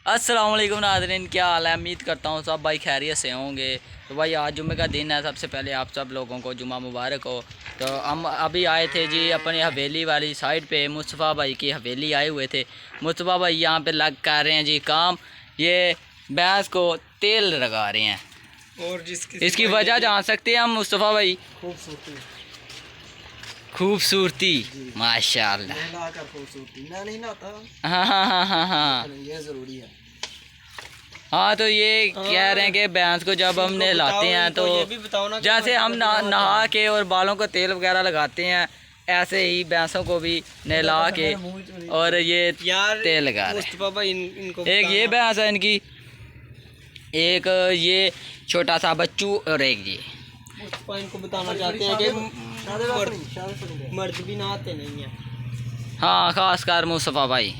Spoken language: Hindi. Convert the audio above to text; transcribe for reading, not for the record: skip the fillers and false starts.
अस्सलाम वालेकुम नाज़रीन, क्या हाल है। उम्मीद करता हूँ सब भाई खैरियत से होंगे। तो भाई आज जुम्मे का दिन है। सबसे पहले आप सब लोगों को जुम्मा मुबारक हो। तो हम अभी आए थे जी अपनी हवेली वाली साइड पे। मुस्तफ़ा भाई की हवेली आए हुए थे। मुस्तफ़ा भाई यहाँ पे लग कर रहे हैं जी काम। ये भैंस को तेल लगा रहे हैं और इसकी वजह जान सकते हैं हम मुस्तफ़ा भाई? खूबसूरती माशाल्लाह। हाँ हाँ हाँ हाँ हाँ ये जरूरी है। हाँ, तो ये कह रहे हैं कि भैंस को जब हम नहलाते हैं तो जैसे हम नहा के और बालों को तेल वगैरह लगाते हैं, ऐसे ही भैंसों को भी नहला के और ये तेल लगा रहे हैं। एक ये भैंस है इनकी, एक ये छोटा सा बच्चू और एक ये। इनको बताना चाहते हैं कि मर्द भी नहाते नहीं है। हाँ, खास कर मुस्तफ़ा भाई।